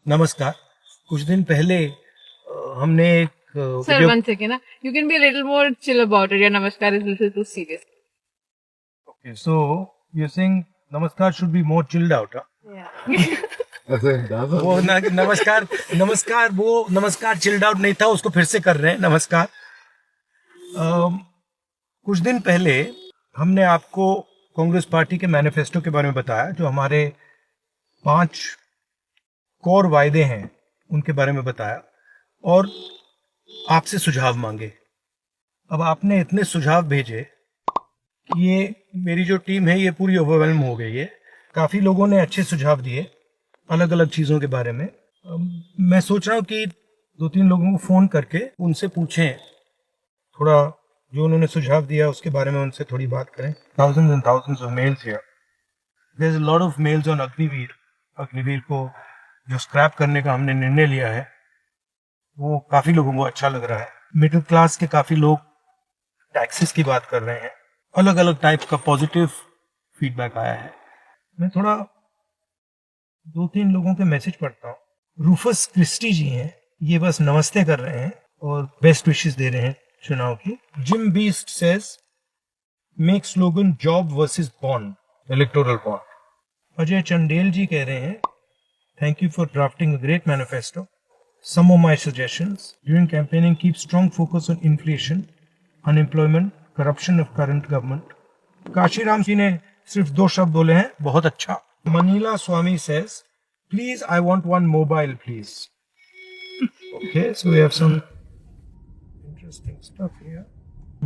नमस्कार। कुछ दिन पहले हमने एक Sir, video 1 second. You can be a little more chill about it. Your namaskar is a little too serious. Okay, so you're saying नमस्कार should be more chilled out, huh? Yeah. वो नमस्कार chilled out नहीं था, उसको फिर से कर रहे हैं। नमस्कार। कुछ दिन पहले हमने आपको कांग्रेस पार्टी के मैनिफेस्टो के बारे में बताया, जो हमारे 5 कोर वायदे हैं उनके बारे में बताया और आपसे सुझाव मांगे। अब आपने इतने सुझाव भेजे कि ये मेरी जो टीम है ये पूरी ओवरवेल्म हो गई है। काफ़ी लोगों ने अच्छे सुझाव दिए अलग अलग चीज़ों के बारे में। मैं सोच रहा हूँ कि 2-3 लोगों को फ़ोन करके उनसे पूछें, थोड़ा जो उन्होंने सुझाव दिया उसके बारे में उनसे थोड़ी बात करें। Thousands and thousands of mails here. There's a lot of mails on Agniveer. Agniveer को जो स्क्रैप करने का हमने निर्णय लिया है वो काफ़ी लोगों को अच्छा लग रहा है। मिडिल क्लास के काफ़ी लोग टैक्सेस की बात कर रहे हैं। अलग अलग टाइप का पॉजिटिव फीडबैक आया है। मैं थोड़ा 2-3 लोगों के मैसेज पढ़ता हूँ। रूफस क्रिस्टी जी हैं, ये बस नमस्ते कर रहे हैं और बेस्ट विशेस दे रहे हैं चुनाव की। Jim Beast says make slogan job versus bond, electoral bond. Ajay Chandel ji कह रहे हैं thank you for drafting a great manifesto. Some of my suggestions during campaigning: keep strong focus on inflation, unemployment, corruption of current government. Kashiram ji ने सिर्फ 2 शब्द बोले हैं, बहुत अच्छा। Manila Swami says, please I want one mobile please. Okay, so we have some interesting stuff here.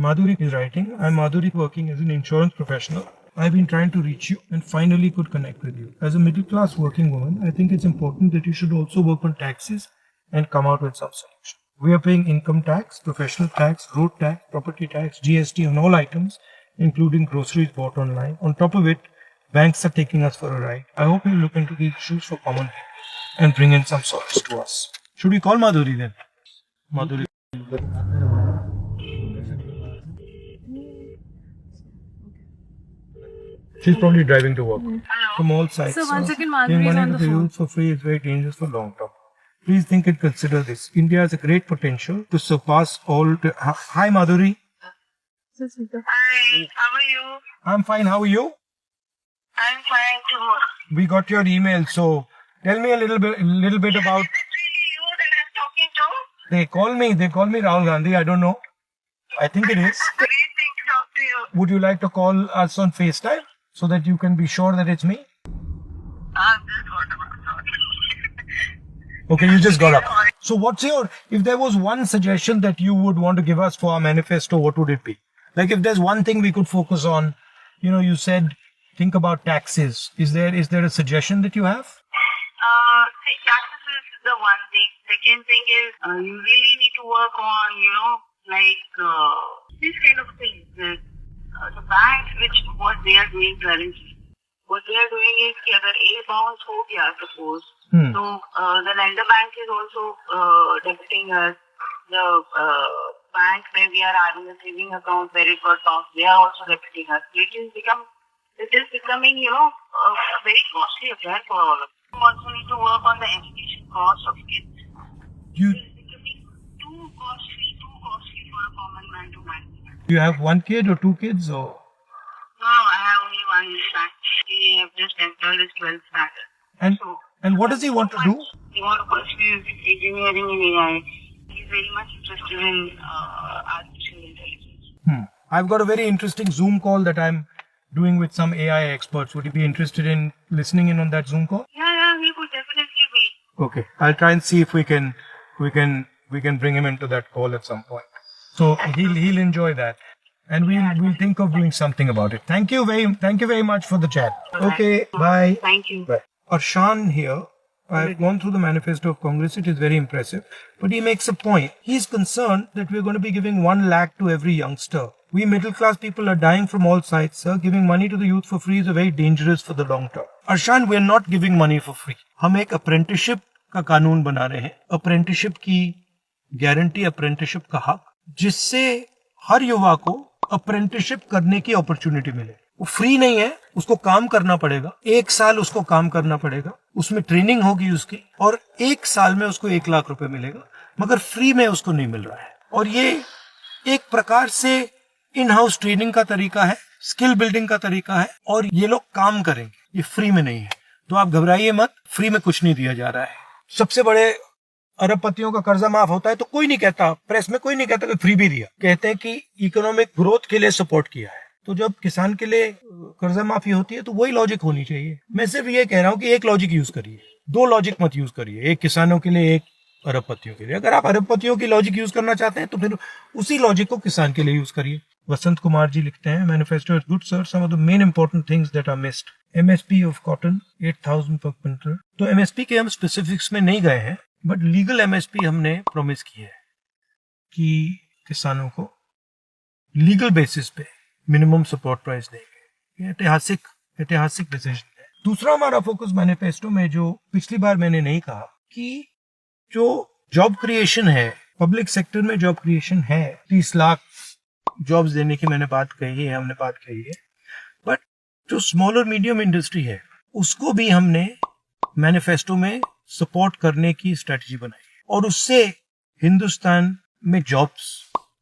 Madhuri is writing, I'm Madhuri working as an insurance professional. I've been trying to reach you and finally could connect with you. As a middle class working woman, I think it's important that you should also work on taxes and come out with some solution. We are paying income tax, professional tax, road tax, property tax, GST on all items, including groceries bought online. On top of it, banks are taking us for a ride. I hope you look into these issues for common people and bring in some solace to us. Should we call Madhuri then? Madhuri. She's probably driving to work. From all sides. So 1 second, Giving Madhuri is money on to the the phone. youth for free is very dangerous for long term. Please think and consider this. India has a great potential to surpass all. Hi, Madhuri. Hi, how are you? I'm fine. How are you? I'm fine too. We got your email. So tell me a little bit about. Is it really you that I'm talking to? They call me Rahul Gandhi. I don't know. I think it is. Great thing to talk to you. Would you like to call us on FaceTime so that you can be sure that it's me? I'm just got about Okay, you just got up. So if there was one suggestion that you would want to give us for our manifesto, what would it be? Like if there's one thing we could focus on, you said think about taxes. Is there a suggestion that you have? Taxes is the one thing. Second thing is you really need to work on, these kind of things. The banks, what they are doing currently. What they are doing is कि अगर A bounce हो गया suppose, so the lender bank is also debiting us. The bank where we are having a saving account where it got bounced, they are also debiting us. It is becoming a very costly affair for all of us. We also need to work on the education cost of kids. You It is becoming too costly for a common man to manage. you have one kid or 2 kids or? No, I have only one son. He have just entered his 12th standard. And what does he want to do? He wants to pursue engineering in AI. He's very much interested in artificial intelligence. I've got a very interesting Zoom call that I'm doing with some AI experts. Would you be interested in listening in on that Zoom call? Yeah, he could definitely be. Okay, I'll try and see if we can bring him into that call at some point. So he'll enjoy that, and we'll think of doing something about it. Thank you very much for the chat. Okay, bye. Thank you. Bye. Arshan here. I've gone through the manifesto of Congress. It is very impressive, but he makes a point. He's concerned that we're going to be giving 1 lakh to every youngster. We middle class people are dying from all sides, sir. Giving money to the youth for free is very dangerous for the long term. Arshan, we're not giving money for free. हम एक apprenticeship का कानून बना रहे हैं. Apprenticeship की guarantee, apprenticeship का हक, जिससे हर युवा को apprenticeship करने की अपॉर्चुनिटी मिले. वो फ्री नहीं है, उसको काम करना पड़ेगा। 1 साल उसको काम करना पड़ेगा, उसमें ट्रेनिंग होगी उसकी, और 1 साल में उसको 1 लाख रुपए मिलेगा, मगर फ्री में उसको नहीं मिल रहा है। और ये एक प्रकार से इन हाउस ट्रेनिंग का तरीका है, स्किल बिल्डिंग का तरीका है, और ये लोग काम करेंगे, ये फ्री में नहीं है। तो आप घबराइए मत, फ्री में कुछ नहीं दिया जा रहा है। सबसे बड़े अरबपतियों का कर्जा माफ होता है तो कोई नहीं कहता, प्रेस में कोई नहीं कहता कि फ्री भी दिया, कहते हैं कि इकोनॉमिक ग्रोथ के लिए सपोर्ट किया है। तो जब किसान के लिए कर्जा माफी होती है तो वही लॉजिक होनी चाहिए। मैं सिर्फ ये कह रहा हूँ कि एक लॉजिक यूज करिए, 2 लॉजिक मत यूज करिए, एक किसानों के लिए, एक अरबपतियों के लिए। अगर आप अरबपतियों की लॉजिक यूज करना चाहते हैं तो फिर उसी लॉजिक को किसान के लिए यूज करिए। वसंत कुमार जी लिखते हैं, manifesto is good sir, some of the main important things that are missed, MSP of cotton 8000 per quintal. तो एमएसपी के हम स्पेसिफिक्स में नहीं गए हैं, बट लीगल एमएसपी हमने प्रॉमिस की है कि किसानों को लीगल बेसिस पे मिनिमम सपोर्ट प्राइस देंगे। ये ऐतिहासिक डिसीजन है। दूसरा हमारा फोकस मैनिफेस्टो में, जो पिछली बार मैंने नहीं कहा, कि जो जॉब क्रिएशन है, पब्लिक सेक्टर में जॉब क्रिएशन है, 30 लाख जॉब्स देने की हमने बात कही है, बट जो स्मॉल और मीडियम इंडस्ट्री है उसको भी हमने मैनिफेस्टो में सपोर्ट करने की स्ट्रेटजी बनाई है, और उससे हिंदुस्तान में जॉब्स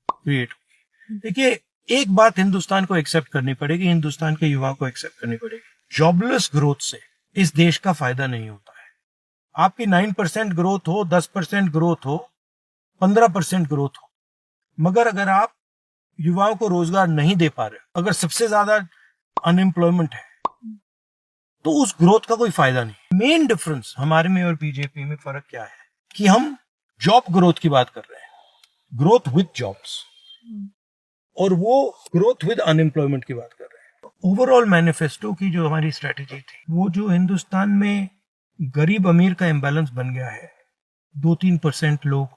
क्रिएट होगी। देखिए, एक बात हिंदुस्तान को एक्सेप्ट करनी पड़ेगी, हिंदुस्तान के युवाओं को एक्सेप्ट करनी पड़ेगी, जॉबलेस ग्रोथ से इस देश का फायदा नहीं होता है। आपकी 9% ग्रोथ हो, 10% ग्रोथ हो, 15% ग्रोथ हो, मगर अगर आप युवाओं को रोजगार नहीं दे पा रहे, अगर सबसे ज्यादा अनएम्प्लॉयमेंट है, तो उस ग्रोथ का कोई फायदा नहीं। मेन डिफरेंस हमारे में और बीजेपी में फर्क क्या है कि हम जॉब ग्रोथ की बात कर रहे हैं, ग्रोथ विद जॉब्स, और वो ग्रोथ विद अनएम्प्लॉयमेंट की बात कर रहे हैं। ओवरऑल मैनिफेस्टो की जो हमारी स्ट्रेटेजी थी, वो जो हिंदुस्तान में गरीब अमीर का इम्बैलेंस बन गया है, 2-3% लोग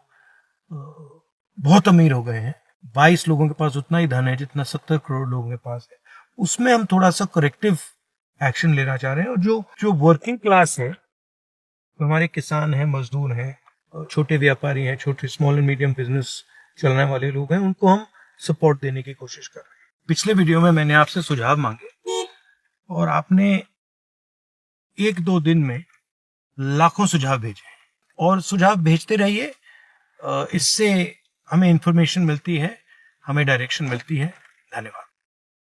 बहुत अमीर हो गए हैं, 22 लोगों के पास उतना ही धन है जितना 70 करोड़ लोगों के पास है, उसमें हम थोड़ा सा करेक्टिव एक्शन लेना चाह रहे हैं। और जो वर्किंग क्लास है, हमारे किसान हैं, मजदूर हैं, छोटे व्यापारी हैं, छोटे स्मॉल एंड मीडियम बिजनेस चलाने वाले लोग हैं, उनको हम सपोर्ट देने की कोशिश कर रहे हैं। पिछले वीडियो में मैंने आपसे सुझाव मांगे और आपने 1-2 दिन में लाखों सुझाव भेजे, और सुझाव भेजते रहिए, इससे हमें इंफॉर्मेशन मिलती है, हमें डायरेक्शन मिलती है। धन्यवाद।